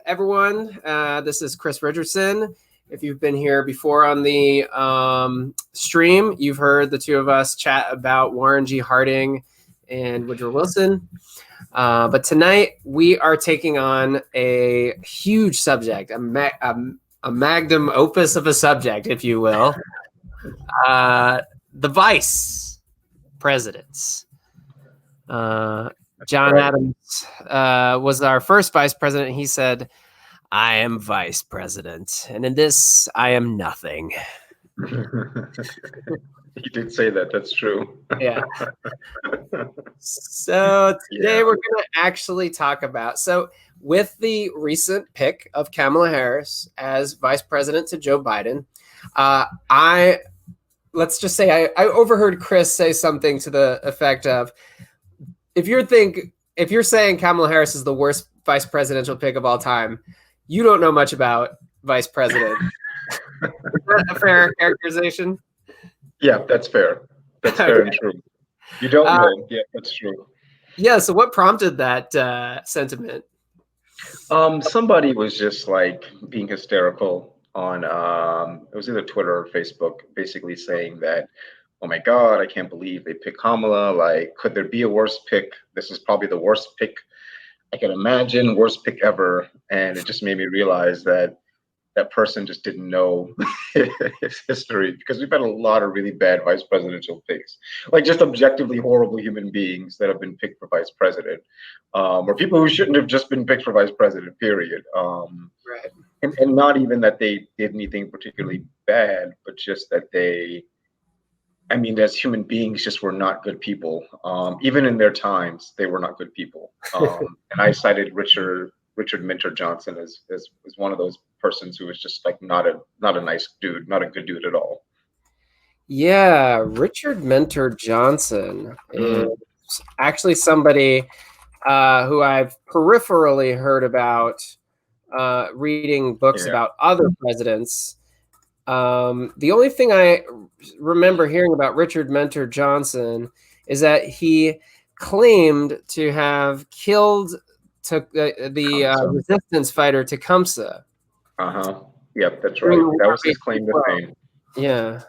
Everyone, this is Chris Richardson. If you've been here before on the stream, you've heard the two of us chat about Warren G. Harding and Woodrow Wilson. But tonight we are taking on a huge subject, a magnum opus of a subject, if you will. The vice presidents. John Adams was our first vice president. He said, "I am vice president, and in this, I am nothing." He did say that. That's true. Yeah. So today we're going to actually talk about, with the recent pick of Kamala Harris as vice president to Joe Biden, let's just say I overheard Chris say something to the effect of, if you're saying Kamala Harris is the worst vice presidential pick of all time, you don't know much about vice president. Is that a fair characterization? Yeah, that's fair. That's fair and true. You don't know. Yeah, that's true. Yeah. So what prompted that sentiment? Somebody was just like being hysterical on it was either Twitter or Facebook, basically saying that, oh my God, I can't believe they picked Kamala. Like, could there be a worse pick? This is probably the worst pick I can imagine, worst pick ever. And it just made me realize that that person just didn't know his history, because we've had a lot of really bad vice presidential picks, like just objectively horrible human beings that have been picked for vice president, or people who shouldn't have just been picked for vice president, period. Right. And not even that they did anything particularly bad, but just that as human beings, just were not good people. Even in their times, they were not good people. And I cited Richard Mentor Johnson as one of those persons who was just like not a nice dude, not a good dude at all. Yeah, Richard Mentor Johnson is actually somebody who I've peripherally heard about reading books about other presidents. The only thing I remember hearing about Richard Mentor Johnson is that he claimed to have killed the resistance fighter Tecumseh. Yep, that's right. That was his claim to fame. Yeah.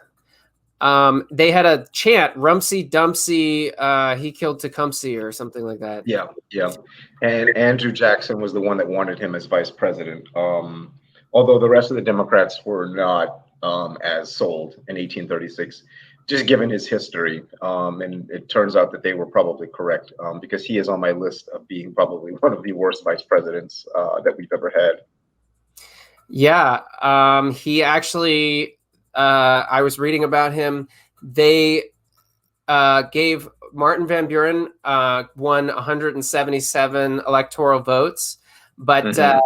They had a chant, Rumsey Dumpsey, he killed Tecumseh or something like that. Yeah. And Andrew Jackson was the one that wanted him as vice president. Although the rest of the Democrats were not as sold in 1836, just given his history. And it turns out that they were probably correct, because he is on my list of being probably one of the worst vice presidents that we've ever had. Yeah, he actually, I was reading about him. They gave Martin Van Buren won 177 electoral votes, but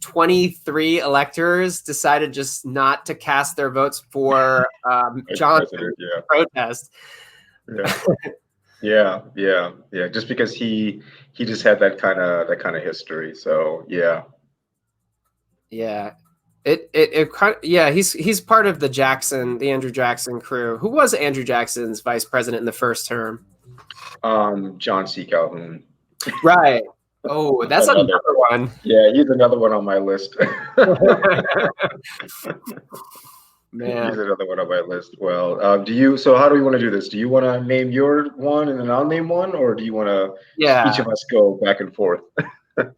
23 electors decided just not to cast their votes for Johnson protest. Yeah. Just because he just had that kind of history. So yeah. He's part of the Andrew Jackson crew. Who was Andrew Jackson's vice president in the first term? John C. Calhoun. Right. Oh, that's another one. Yeah, he's another one on my list. Man, he's another one on my list. Well, so how do we want to do this? Do you want to name your one and then I'll name one, or do you want to each of us go back and forth?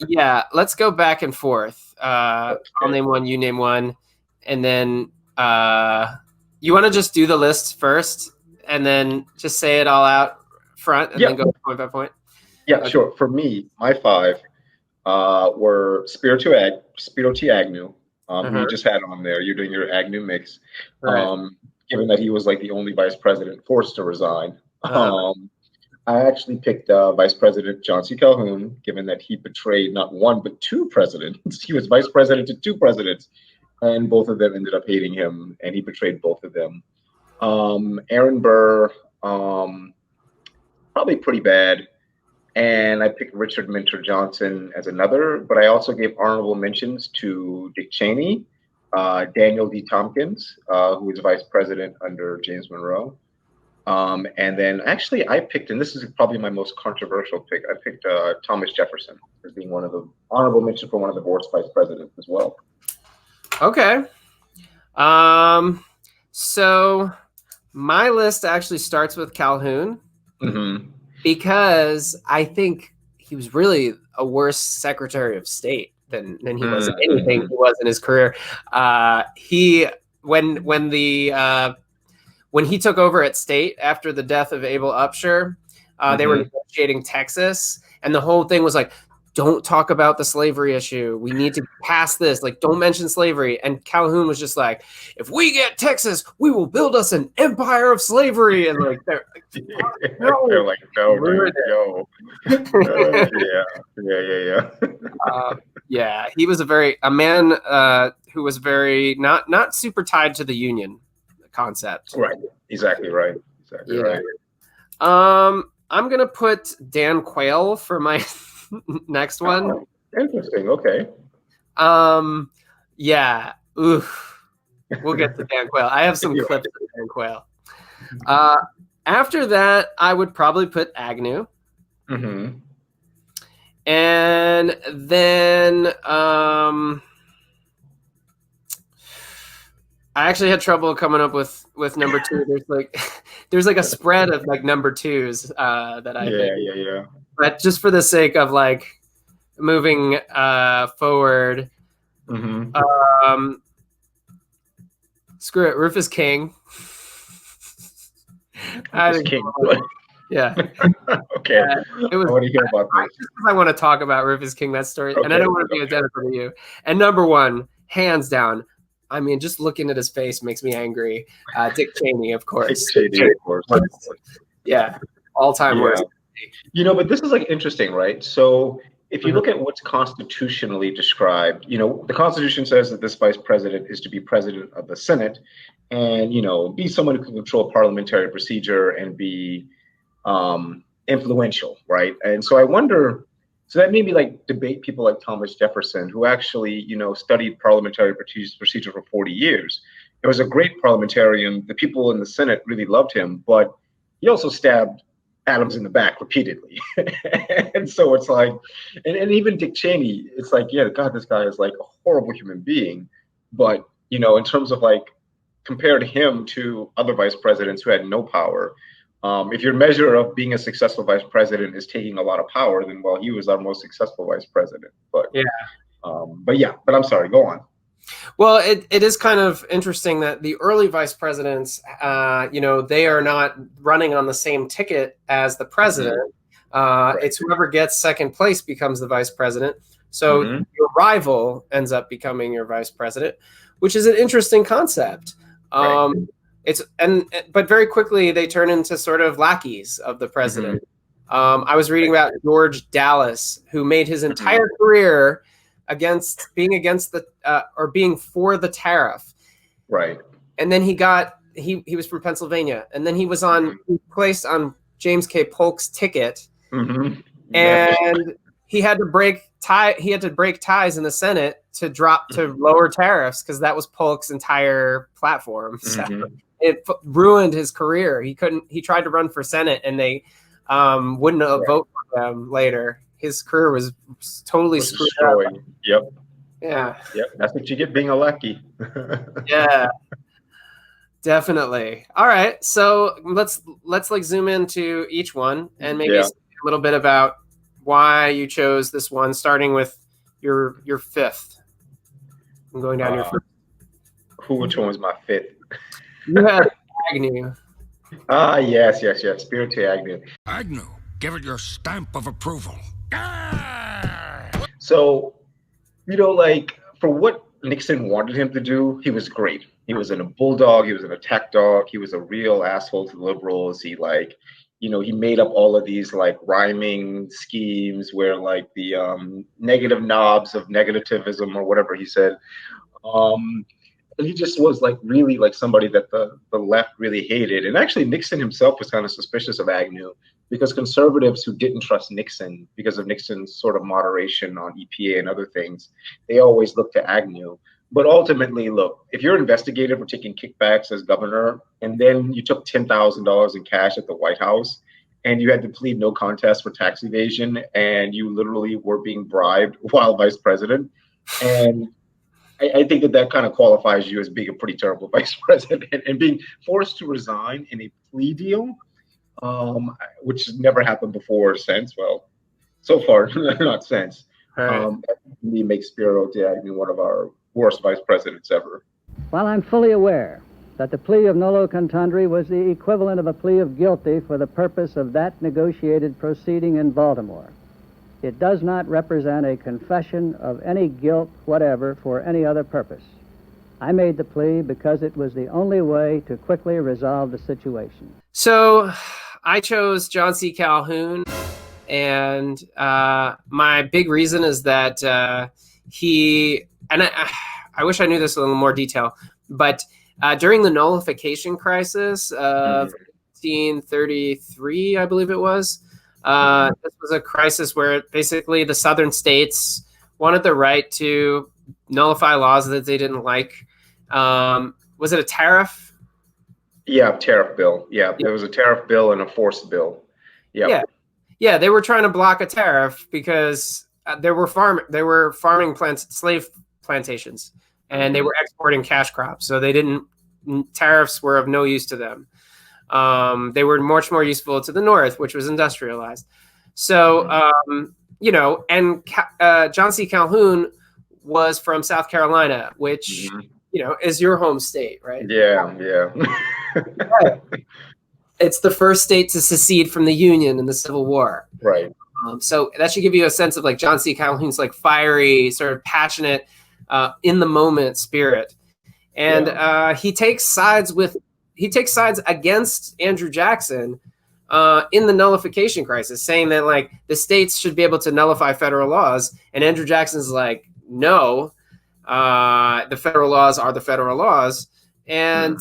Yeah, let's go back and forth. I'll name one, you name one, and then you want to just do the list first and then just say it all out front and then go point by point? Yeah, okay. Sure. For me, my five were Spiro T. Agnew, who you just had on there. You're doing your Agnew mix. Right. Given that he was like the only vice president forced to resign. I actually picked Vice President John C. Calhoun, given that he betrayed not one but two presidents. He was vice president to two presidents, and both of them ended up hating him, and he betrayed both of them. Aaron Burr, probably pretty bad. And I picked Richard Mentor Johnson as another, but I also gave honorable mentions to Dick Cheney, Daniel D. Tompkins, who was vice president under James Monroe, And then actually I picked, and this is probably my most controversial pick, I picked Thomas Jefferson as being one of the honorable mention for one of the worst vice presidents as well. Okay. So my list actually starts with Calhoun because I think he was really a worse Secretary of State than he was anything he was in his career. When he took over at State after the death of Abel Upshur, they were negotiating Texas, and the whole thing was like, don't talk about the slavery issue. We need to pass this. Like, don't mention slavery. And Calhoun was just like, if we get Texas, we will build us an empire of slavery. And like, they're like, no, they're like, no, dude, no. Yeah. He was a man who was very not super tied to the Union concept. Right. Exactly right. Exactly right. I'm gonna put Dan Quayle for my next one. Oh, interesting. Okay. Yeah. Oof. We'll get to Dan Quayle. I have some clips of Dan Quayle. After that, I would probably put Agnew. And then I actually had trouble coming up with number two. There's like a spread of like number twos that I think. But just for the sake of like moving forward, screw it, Rufus King. King. Yeah. Okay. It was. What do you hear about this? I want to talk about Rufus King, that story, and I don't want to be identical to you. And number one, hands down. I mean, just looking at his face makes me angry. Dick Cheney, of course. Dick Cheney, of course. Yeah, all-time worst. You know, but this is like interesting, right? So if you look at what's constitutionally described, you know, the Constitution says that this vice president is to be president of the Senate and, you know, be someone who can control parliamentary procedure and be influential, right? And so I wonder, so that made me like debate people like Thomas Jefferson, who actually, you know, studied parliamentary procedure for 40 years. He was a great parliamentarian. The people in the Senate really loved him, but he also stabbed Adams in the back repeatedly. And so it's like, and even Dick Cheney, it's like, yeah, God, this guy is like a horrible human being. But, you know, in terms of like, compared him to other vice presidents who had no power, if your measure of being a successful vice president is taking a lot of power, then, well, he was our most successful vice president. But but I'm sorry, go on. Well, it is kind of interesting that the early vice presidents, you know, they are not running on the same ticket as the president. It's whoever gets second place becomes the vice president. So your rival ends up becoming your vice president, which is an interesting concept. But very quickly they turn into sort of lackeys of the president. I was reading about George Dallas, who made his entire career being for the tariff. Right. And then he was from Pennsylvania, and then he was placed on James K. Polk's ticket. And he had to break ties in the Senate to lower tariffs because that was Polk's entire platform. So it ruined his career. He tried to run for Senate and they wouldn't vote for him later. His career was totally screwed up. Yep. Yeah. Yep. That's what you get being a lackey. Yeah. Definitely. All right. So let's like zoom into each one and maybe a little bit about why you chose this one, starting with your fifth. I'm going down your fifth. Which one was my fifth? You had Agnew. Yes. Spiro T. Agnew. Agnew, give it your stamp of approval. So, you know, like for what Nixon wanted him to do, he was great. He was a bulldog. He was an attack dog. He was a real asshole to the liberals. He he made up all of these like rhyming schemes where like the negative knobs of negativism or whatever he said. And he just was like really like somebody that the left really hated. And actually Nixon himself was kind of suspicious of Agnew because conservatives who didn't trust Nixon because of Nixon's sort of moderation on EPA and other things, they always looked to Agnew. But ultimately, look, if you're investigated for taking kickbacks as governor, and then you took $10,000 in cash at the White House, and you had to plead no contest for tax evasion, and you literally were being bribed while vice president, and I think that that kind of qualifies you as being a pretty terrible vice president, and being forced to resign in a plea deal, which has never happened before or since. Well, so far, not since. Right. That makes Spiro Diaghilev one of our worst vice presidents ever. While I'm fully aware that the plea of nolo contundere was the equivalent of a plea of guilty for the purpose of that negotiated proceeding in Baltimore, it does not represent a confession of any guilt whatever for any other purpose. I made the plea because it was the only way to quickly resolve the situation. So I chose John C. Calhoun, and my big reason is that I wish I knew this in a little more detail, but during the nullification crisis of 1833, I believe it was, this was a crisis where basically the southern states wanted the right to nullify laws that they didn't like. Was it a tariff? Yeah, tariff bill. Yeah, there was a tariff bill and a force bill. Yeah. Yeah, they were trying to block a tariff because there were farming slave plantations, and they were exporting cash crops. So tariffs were of no use to them. They were much more useful to the North, which was industrialized. So, and John C. Calhoun was from South Carolina, which, is your home state, right? Yeah. Right. It's the first state to secede from the Union in the Civil War. Right. So that should give you a sense of like John C. Calhoun's like fiery, sort of passionate, in the moment spirit. And he takes sides against Andrew Jackson in the nullification crisis, saying that like the states should be able to nullify federal laws. And Andrew Jackson's like, no, the federal laws are the federal laws. And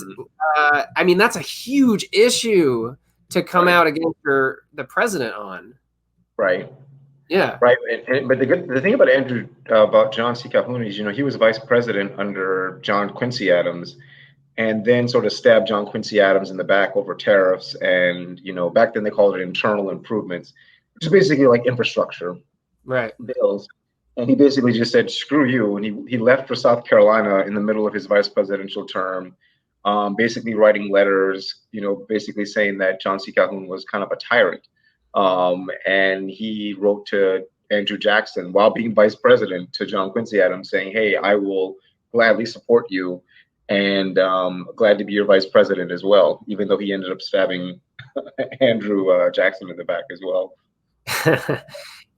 I mean, that's a huge issue to come out against the president on. Right. Yeah. Right. But the thing about John C. Calhoun is, he was vice president under John Quincy Adams, and then sort of stabbed John Quincy Adams in the back over tariffs. And, back then they called it internal improvements, which is basically like infrastructure bills. And he basically just said, screw you. And he left for South Carolina in the middle of his vice presidential term, basically writing letters, basically saying that John C. Calhoun was kind of a tyrant. And he wrote to Andrew Jackson while being vice president to John Quincy Adams saying, hey, I will gladly support you and glad to be your vice president as well, even though he ended up stabbing Andrew Jackson in the back as well.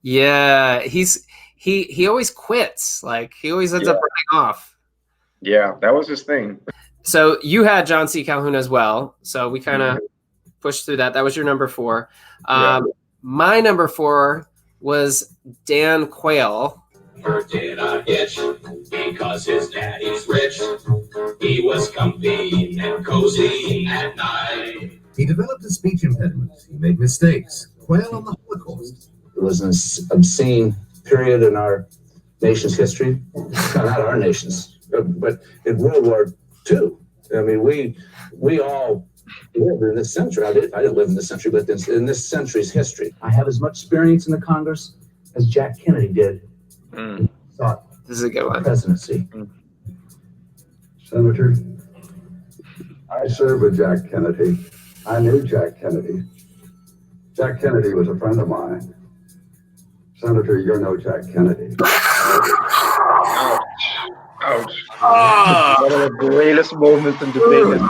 Yeah, he always quits. Like he always ends up running off. Yeah, that was his thing. So you had John C. Calhoun as well. So we kind of pushed through that. That was your number 4. My number 4 was Dan Quayle. Did a hitch because his daddy's rich. He was comfy and cozy at night. He developed a speech impediment. He made mistakes. Quayle on the Holocaust. It was an obscene period in our nation's history. Not our nation's, but in World War II. I mean, we all lived in this century. I didn't live in this century, but in this century's history. I have as much experience in the Congress as Jack Kennedy did. This is a good one. Presidency. Senator, I served with Jack Kennedy. I knew Jack Kennedy. Jack Kennedy was a friend of mine. Senator, you're no Jack Kennedy. Ouch. One of the greatest moments in debate.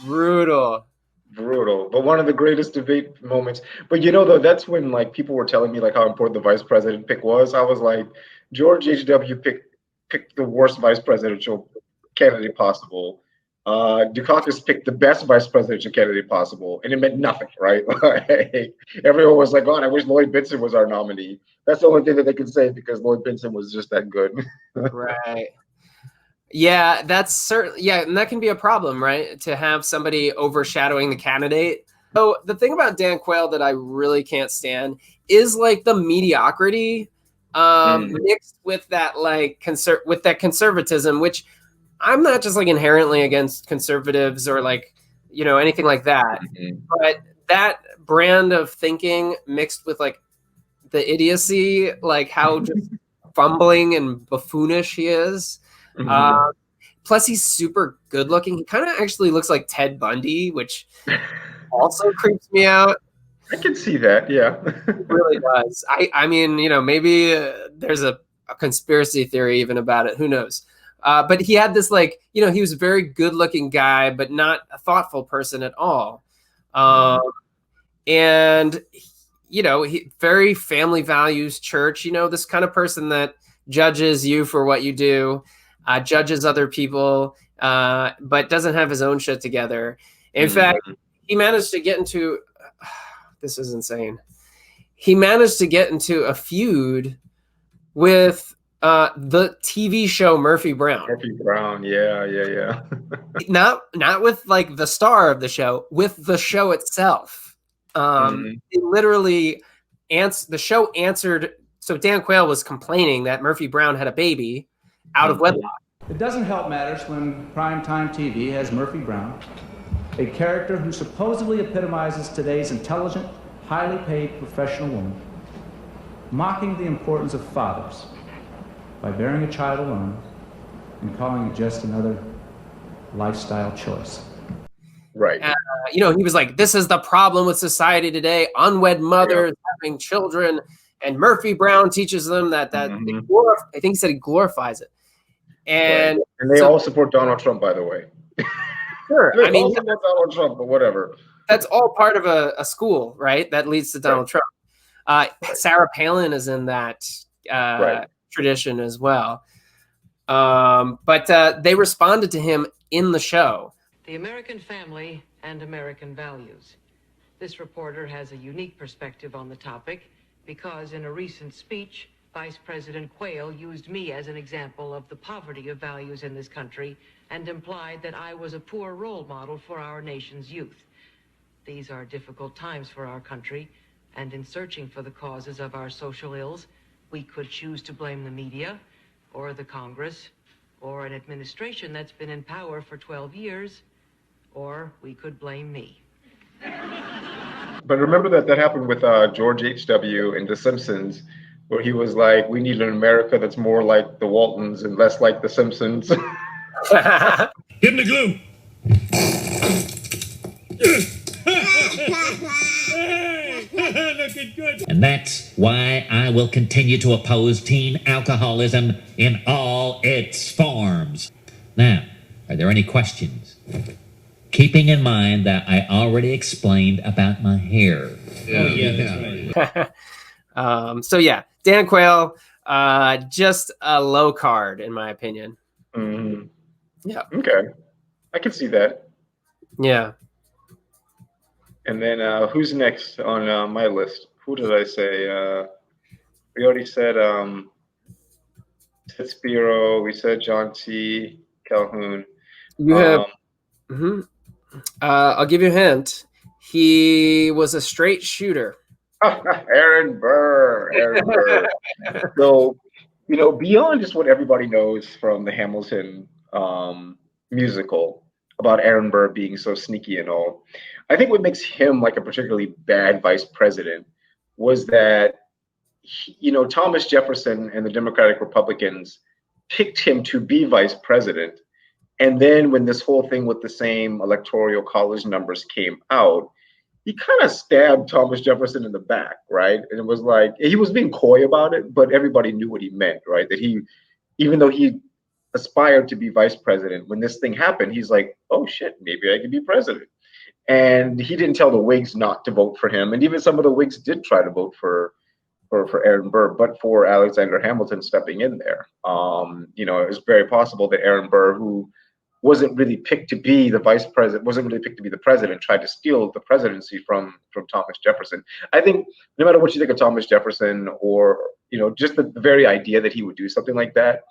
Brutal. But one of the greatest debate moments. But though, that's when like people were telling me like how important the vice president pick was. I was like, George H.W. picked the worst vice presidential candidate possible. Dukakis picked the best vice presidential candidate possible, and it meant nothing, right? Everyone was like, "God, I wish Lloyd Bentsen was our nominee." That's the only thing that they could say because Lloyd Bentsen was just that good. Right. Yeah, that's certainly, and that can be a problem, right? To have somebody overshadowing the candidate. So the thing about Dan Quayle that I really can't stand is like the mediocrity mixed with that like with that conservatism, which I'm not just like inherently against conservatives or like, you know, anything like that, but that brand of thinking mixed with like the idiocy, like how just fumbling and buffoonish he is. Plus, he's super good looking. He kind of actually looks like Ted Bundy, which also creeps me out. I can see that. Yeah, it really does. I mean, you know, maybe there's a conspiracy theory even about it. Who knows? But he had this like, you know, he was a very good looking guy, but not a thoughtful person at all. And, you know, he very family values church, you know, this kind of person that judges you for what you do, judges other people, but doesn't have his own shit together. In fact, he managed to get into, this is insane. He managed to get into a feud with the TV show Murphy Brown. Murphy Brown, yeah. not with like the star of the show, with the show itself. It literally the show answered. So Dan Quayle was complaining that Murphy Brown had a baby out of wedlock. It doesn't help matters when primetime TV has Murphy Brown, a character who supposedly epitomizes today's intelligent, highly paid professional woman, mocking the importance of fathers by bearing a child alone and calling it just another lifestyle choice. Right. You know, he was like, this is the problem with society today, unwed mothers having children, and Murphy Brown teaches them that I think he said he glorifies it. And they all support Donald Trump, by the way. Sure. I mean, support Donald Trump, but whatever. That's all part of a school, right? That leads to Donald Trump. Sarah Palin is in that tradition as well. But they responded to him in the show. The American family and American values. This reporter has a unique perspective on the topic because in a recent speech, Vice President Quayle used me as an example of the poverty of values in this country and implied that I was a poor role model for our nation's youth. These are difficult times for our country, and in searching for the causes of our social ills, we could choose to blame the media, or the Congress, or an administration that's been in power for 12 years, or we could blame me. But remember that happened with George H.W. in The Simpsons, where he was like, we need an America that's more like the Waltons and less like the Simpsons. Get in the glue. Looking good. And that's why I will continue to oppose teen alcoholism in all its forms. Now, are there any questions? Keeping in mind that I already explained about my hair. Oh, yeah, that's right. So yeah, Dan Quayle, just a low card in my opinion. Yeah. Okay. I can see that. Yeah. And then who's next on my list? Who did I say? We already said Ted Spiro. We said John T. Calhoun. You have. I'll give you a hint. He was a straight shooter. Aaron Burr. So, you know, beyond just what everybody knows from the Hamilton musical about Aaron Burr being so sneaky and all, I think what makes him like a particularly bad vice president was that, you know, Thomas Jefferson and the Democratic Republicans picked him to be vice president. And then when this whole thing with the same electoral college numbers came out, he kind of stabbed Thomas Jefferson in the back, right? And it was like, he was being coy about it, but everybody knew what he meant, right? That he, even though he aspired to be vice president, when this thing happened, he's like, oh shit, maybe I can be president. And he didn't tell the Whigs not to vote for him. And even some of the Whigs did try to vote for Aaron Burr, but for Alexander Hamilton stepping in there. You know, it was very possible that Aaron Burr, who wasn't really picked to be the vice president, wasn't really picked to be the president, tried to steal the presidency from Thomas Jefferson. I think no matter what you think of Thomas Jefferson, or, you know, just the very idea that he would do something like that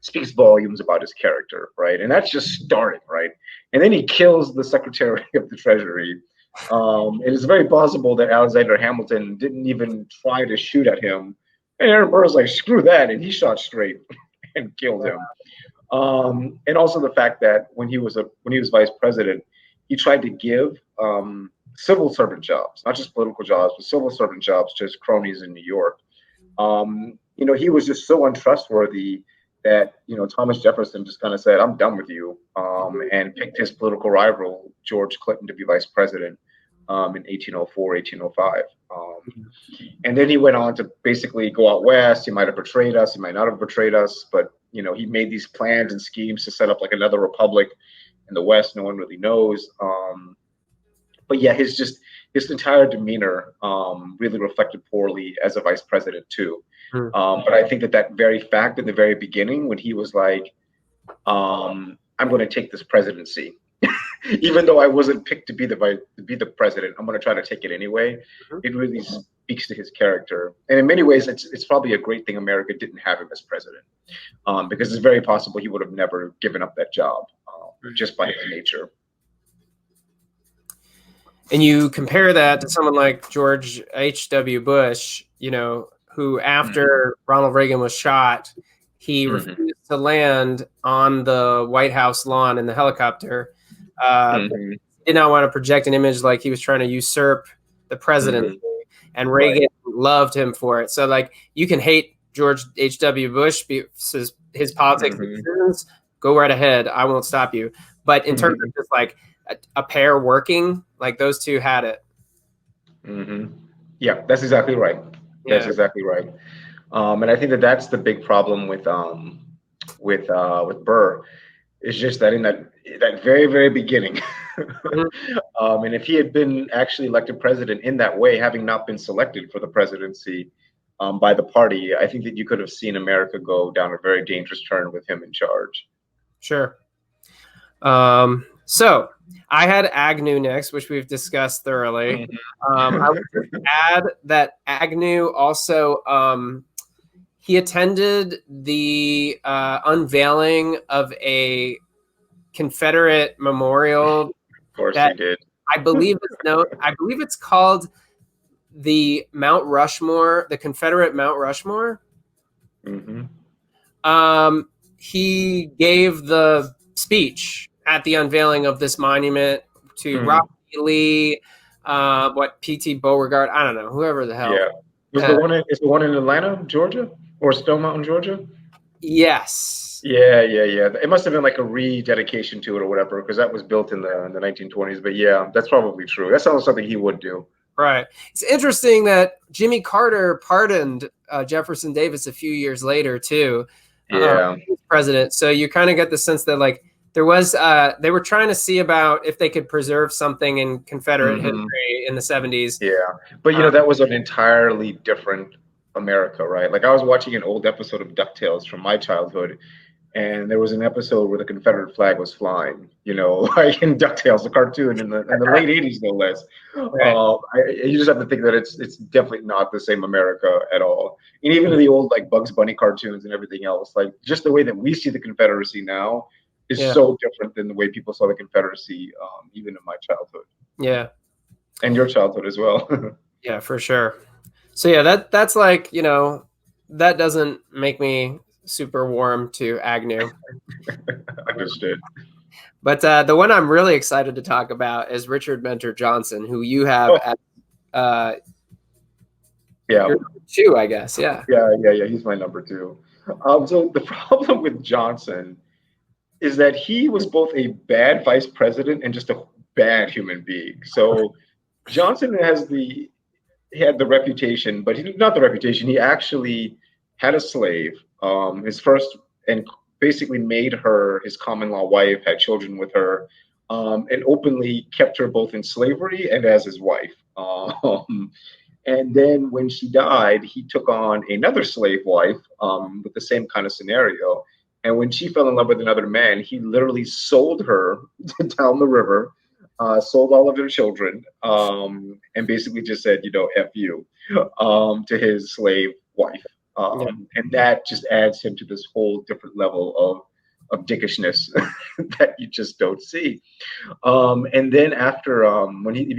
speaks volumes about his character, right? And that's just starting, right? And then he kills the Secretary of the Treasury. It is very possible that Alexander Hamilton didn't even try to shoot at him And Aaron Burr's like, screw that, and he shot straight and killed him. And also the fact that when he was vice president, he tried to give civil servant jobs, not just political jobs, but civil servant jobs to his cronies in New York. He was just so untrustworthy that Thomas Jefferson just kind of said, "I'm done with you," and picked his political rival George Clinton to be vice president in 1804, 1805. And then he went on to basically go out west. He might have betrayed us. He might not have betrayed us, but he made these plans and schemes to set up like another republic in the West. No one really knows. But yeah, his entire demeanor really reflected poorly as a vice president too. But I think that very fact in the very beginning, when he was like, "I'm going to take this presidency," even though I wasn't picked to be the president, I'm going to try to take it anyway. It really speaks to his character, and in many ways, it's probably a great thing America didn't have him as president, because it's very possible he would have never given up that job just by his nature. And you compare that to someone like George H.W. Bush, who after Ronald Reagan was shot, he refused to land on the White House lawn in the helicopter. Did not want to project an image like he was trying to usurp the presidency, and Reagan loved him for it. So like, you can hate George H.W. Bush because his politics and decisions, go right ahead. I won't stop you. But in terms of just like a pair working, like those two had it. Yeah, that's exactly right. That's exactly right. And I think that's the big problem with Burr, is just that in that very, very beginning, and if he had been actually elected president in that way, having not been selected for the presidency by the party, I think that you could have seen America go down a very dangerous turn with him in charge. Sure. So I had Agnew next, which we've discussed thoroughly. I would just add that Agnew also, he attended the unveiling of a Confederate memorial. Of course he did. I believe it's called the Mount Rushmore, the Confederate Mount Rushmore. He gave the speech at the unveiling of this monument to Robert E. Lee, P.T. Beauregard, I don't know, whoever the hell. Yeah. Is the one in Atlanta, Georgia, or Stone Mountain, Georgia? Yes. Yeah. It must have been like a rededication to it or whatever, because that was built in the 1920s. But yeah, that's probably true. That sounds like something he would do. Right. It's interesting that Jimmy Carter pardoned Jefferson Davis a few years later too. President. So you kind of get the sense that like there was they were trying to see about if they could preserve something in Confederate history in the 70s. Yeah, but that was an entirely different America, right? Like I was watching an old episode of DuckTales from my childhood, and there was an episode where the Confederate flag was flying, like in DuckTales, the cartoon in the late 80s, no less. You just have to think that it's definitely not the same America at all. And even the old like Bugs Bunny cartoons and everything else, like just the way that we see the Confederacy now is so different than the way people saw the Confederacy, even in my childhood. Yeah. And your childhood as well. Yeah, for sure. So yeah, that's like, that doesn't make me super warm to Agnew. Understood. But the one I'm really excited to talk about is Richard Mentor Johnson, who you have at your number 2, I guess. Yeah. He's my number 2. So the problem with Johnson is that he was both a bad vice president and just a bad human being. So Johnson had the reputation, but not the reputation. He actually had a slave, his first, and basically made her his common law wife, had children with her, and openly kept her both in slavery and as his wife. And then when she died, he took on another slave wife with the same kind of scenario. And when she fell in love with another man, he literally sold her down the river, sold all of their children, and basically just said, F you, to his slave wife. And that just adds him to this whole different level of dickishness that you just don't see. And then after, when he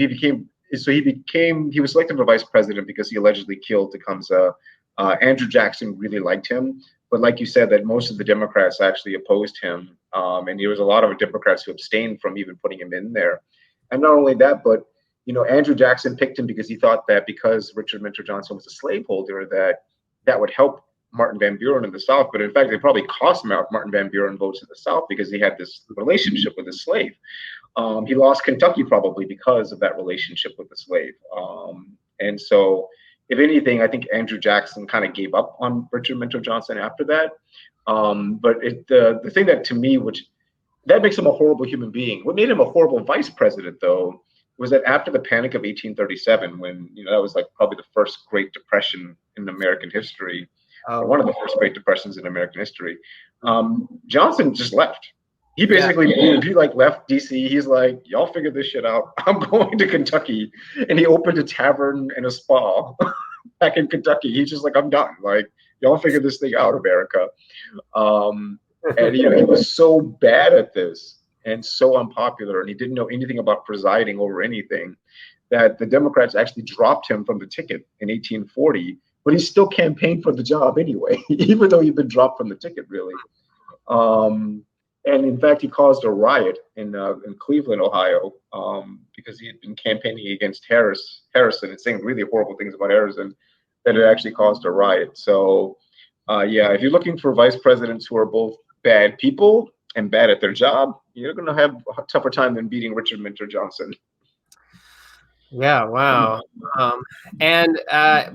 was selected for vice president because he allegedly killed Tecumseh Andrew Jackson really liked him, but like you said, that most of the Democrats actually opposed him, and there was a lot of Democrats who abstained from even putting him in there. And not only that, but Andrew Jackson picked him because he thought that because Richard Mentor Johnson was a slaveholder, that would help Martin Van Buren in the South. But in fact, it probably cost Martin Van Buren votes in the South because he had this relationship with a slave. He lost Kentucky probably because of that relationship with the slave. And so, if anything, I think Andrew Jackson kind of gave up on Richard Mentor Johnson after that. But the thing that to me, that makes him a horrible human being. What made him a horrible vice president, though, was that after the Panic of 1837, when that was like probably the first Great Depression in American history, or one of the first Great Depressions in American history, Johnson just left. He basically moved. He left DC. He's like, y'all figure this shit out. I'm going to Kentucky, and he opened a tavern and a spa back in Kentucky. He's just like, I'm done. Like, y'all figure this thing out, America. And he was so bad at this and so unpopular, and he didn't know anything about presiding over anything, that the Democrats actually dropped him from the ticket in 1840. But he still campaigned for the job anyway, even though he'd been dropped from the ticket, really. And in fact, he caused a riot in Cleveland, Ohio, because he had been campaigning against Harrison and saying really horrible things about Harrison, that it actually caused a riot. So, if you're looking for vice presidents who are both bad people and bad at their job, you're going to have a tougher time than beating Richard Mentor Johnson. Yeah, wow. And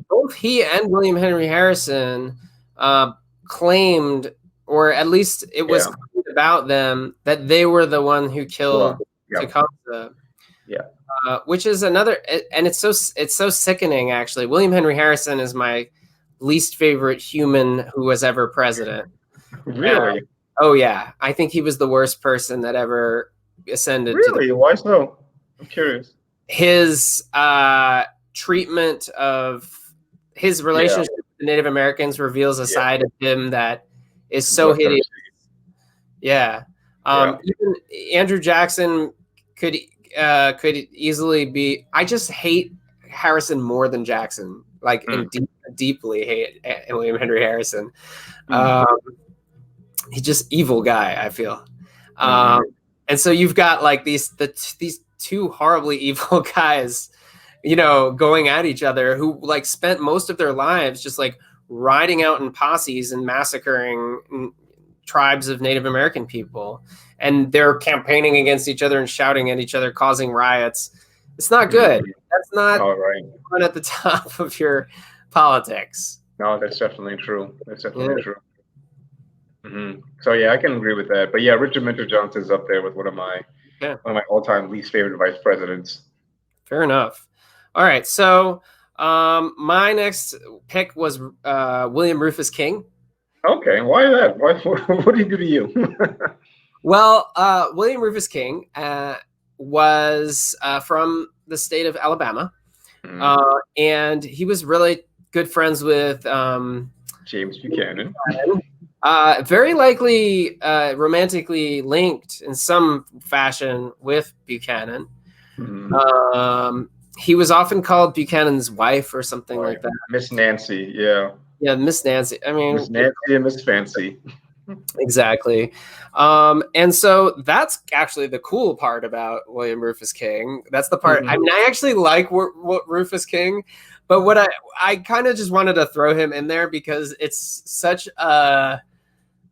both he and William Henry Harrison claimed, or at least it was about them, that they were the one who killed Tecumseh. Which is another, and it's so sickening, actually. William Henry Harrison is my least favorite human who was ever president. Really? Oh yeah, I think he was the worst person that ever ascended. Really? Why so? I'm curious. His treatment of his relationship with the Native Americans reveals a side of him that is so hideous. Yeah. Even Andrew Jackson could easily be. I just hate Harrison more than Jackson. Like, deeply hate William Henry Harrison. He's just evil guy, I feel. And so you've got like these two horribly evil guys, going at each other, who like spent most of their lives just like riding out in posses and massacring tribes of Native American people. And they're campaigning against each other and shouting at each other, causing riots. It's not good. That's not one at the top of your politics. No, that's definitely true. That's definitely true. So I can agree with that. But Richard Mentor Johnson is up there with one of my all-time least favorite vice presidents. Fair enough. All right, so my next pick was William Rufus King. Okay, why that? What did he do to you? Well, William Rufus King was from the state of Alabama, and he was really good friends with James Buchanan. Very likely romantically linked in some fashion with Buchanan. He was often called Buchanan's wife or something like that. Miss Nancy, yeah. Yeah, Miss Nancy. I mean, Miss Nancy and Miss Fancy. Exactly. And so that's actually the cool part about William Rufus King. That's the part. I mean, I actually like what Rufus King, but what I kind of just wanted to throw him in there because it's such an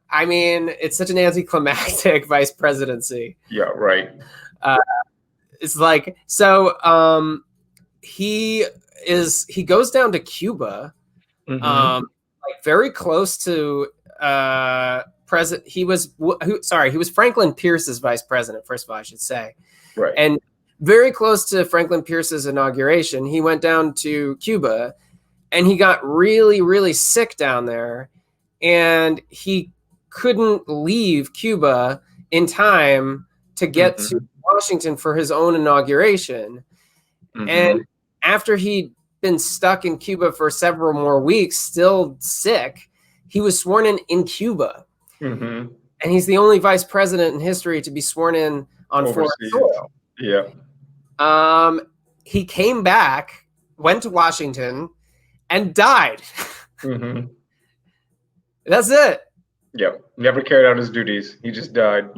anticlimactic vice presidency. Yeah, right. It's like, so he goes down to Cuba, like very close to president. He was Franklin Pierce's vice president, first of all, I should say. Right. And very close to Franklin Pierce's inauguration, he went down to Cuba and he got really, really sick down there, and he couldn't leave Cuba in time to get to Washington for his own inauguration. And after he'd been stuck in Cuba for several more weeks, still sick, he was sworn in Cuba. And he's the only vice president in history to be sworn in on foreign soil. Yeah. He came back, went to Washington, and died. Mm-hmm. That's it. Yeah, never carried out his duties. He just died.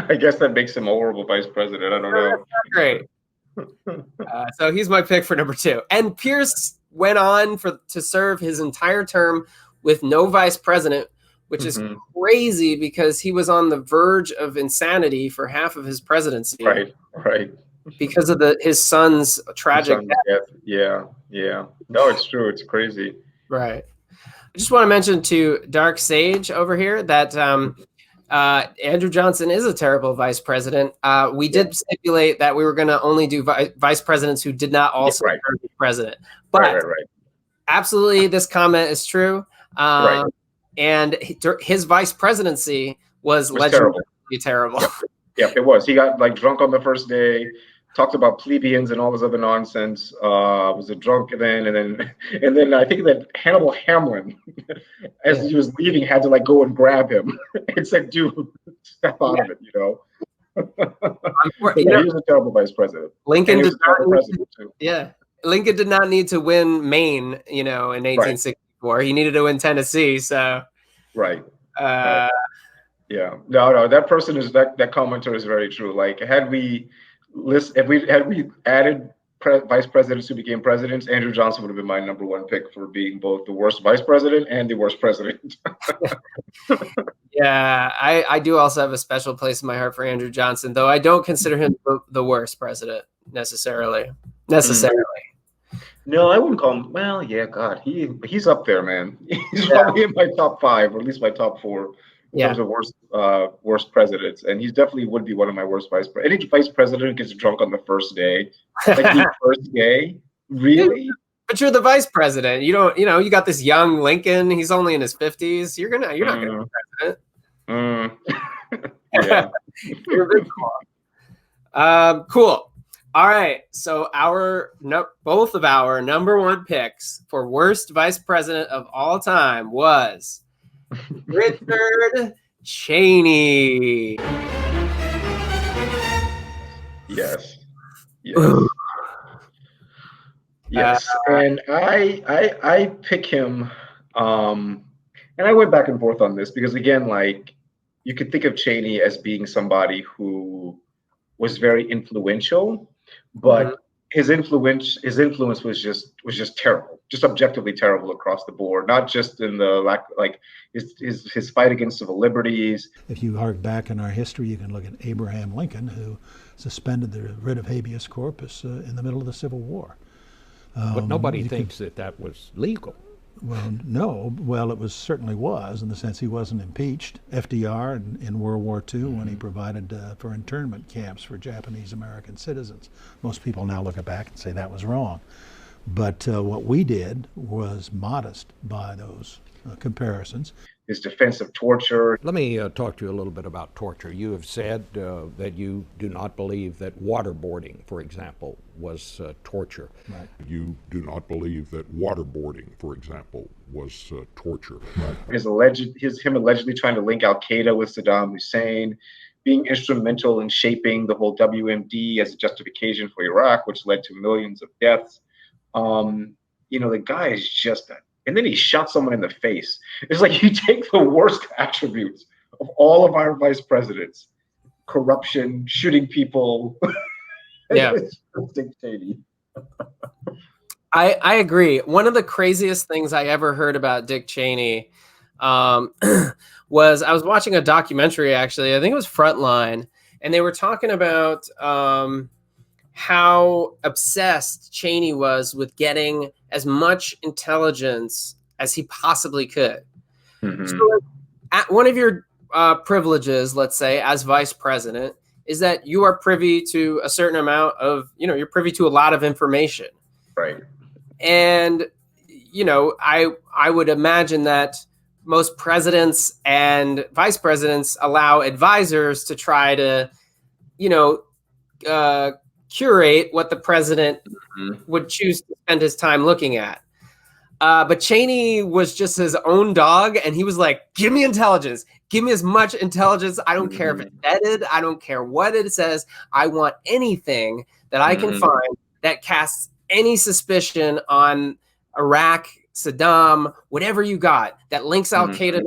I guess that makes him a horrible vice president. I don't know. Great. So he's my pick for number 2. And Pierce went on to serve his entire term with no vice president, which is crazy because he was on the verge of insanity for half of his presidency. Right. Because of his son's tragic death. Yeah. No, it's true. It's crazy. Right. I just want to mention to Dark Sage over here that Andrew Johnson is a terrible vice president. We did stipulate that we were going to only do vice presidents who did not also serve as president. But absolutely, this comment is true. And his vice presidency was legendary terrible. Yeah, it was. He got like drunk on the first day, talked about plebeians and all this other nonsense. Was a drunk then, and then I think that Hannibal Hamlin, as he was leaving, had to like go and grab him and said, "Dude, step out of it," you know. He was a terrible vice president. Lincoln Lincoln did not need to win Maine, in 1864. He needed to win Tennessee. So yeah, no, that person is that commenter is very true. Like, had we added vice presidents who became presidents, Andrew Johnson would have been my number 1 pick for being both the worst vice president and the worst president. Yeah, I do also have a special place in my heart for Andrew Johnson, though I don't consider him the worst president necessarily. No, I wouldn't call him. Well, yeah, God, he's up there, man. He's probably in my top 5, or at least my top 4. In terms of worst presidents, and he definitely would be one of my worst vice presidents. Any vice president gets drunk on the first day, like the first day, really? But you're the vice president. You don't, you got this young Lincoln. He's only in his 50s. You're not gonna be president. Yeah, you're a good call. Cool. All right. So both of our number 1 picks for worst vice president of all time was Richard Cheney. Yes. And I pick him. And I went back and forth on this because, again, like, you could think of Cheney as being somebody who was very influential, but his influence was just terrible, just objectively terrible across the board. Not just in the his fight against civil liberties. If you hark back in our history, you can look at Abraham Lincoln, who suspended the writ of habeas corpus in the middle of the Civil War. But nobody thinks that was legal. Well, no. Well, it certainly was, in the sense he wasn't impeached. FDR in World War II, when he provided for internment camps for Japanese American citizens. Most people now look back and say that was wrong. But what we did was modest by those comparisons. His defense of torture. Let me talk to you a little bit about torture. You have said that you do not believe that waterboarding, for example, was torture. Right. You do not believe that waterboarding, for example, was torture. Right. Him allegedly trying to link Al Qaeda with Saddam Hussein, being instrumental in shaping the whole WMD as a justification for Iraq, which led to millions of deaths. The guy is just and then he shot someone in the face. It's like you take the worst attributes of all of our vice presidents: corruption, shooting people. Yeah. Dick Cheney. I agree. One of the craziest things I ever heard about Dick Cheney was I was watching a documentary, actually. I think it was Frontline, and they were talking about how obsessed Cheney was with getting as much intelligence as he possibly could. Mm-hmm. So one of your privileges, let's say, as vice president, is that you are privy to a certain amount of, you're privy to a lot of information. Right. And, I would imagine that most presidents and vice presidents allow advisors to try to, curate what the president would choose to spend his time looking at. But Cheney was just his own dog, and he was like, give me intelligence. Give me as much intelligence. I don't care if it's vetted. I don't care what it says. I want anything that I can find that casts any suspicion on Iraq, Saddam, whatever you got that links Al Qaeda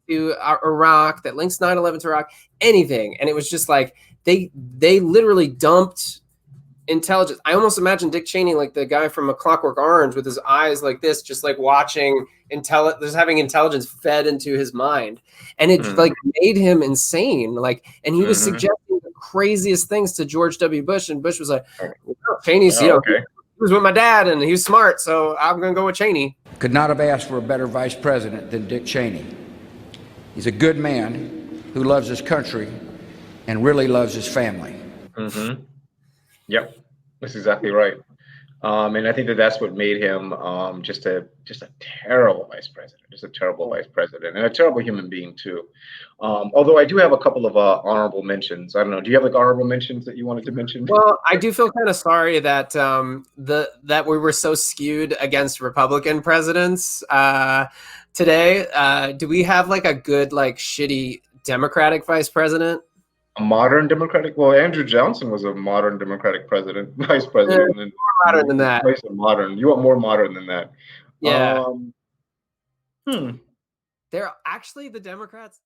to Iraq, that links 9/11 to Iraq, anything. And it was just like they literally dumped intelligence. I almost imagine Dick Cheney, like the guy from A Clockwork Orange, with his eyes like this, just like watching just having intelligence fed into his mind, and it like made him insane. Like, and he was suggesting the craziest things to George W. Bush, and Bush was like, well, "Cheney's, he was with my dad, and he was smart, so I'm going to go with Cheney." Could not have asked for a better vice president than Dick Cheney. He's a good man who loves his country and really loves his family. Yep, that's exactly right. And I think that's what made him just a terrible vice president, and a terrible human being too. Although I do have a couple of honorable mentions. I don't know. Do you have like honorable mentions that you wanted to mention? Well, I do feel kind of sorry that that we were so skewed against Republican presidents today. Do we have like a good, like, shitty Democratic vice president? A modern Democratic? Well, Andrew Johnson was a modern Democratic vice president. More modern than that. Modern. You want more modern than that? Yeah. They're actually, the Democrats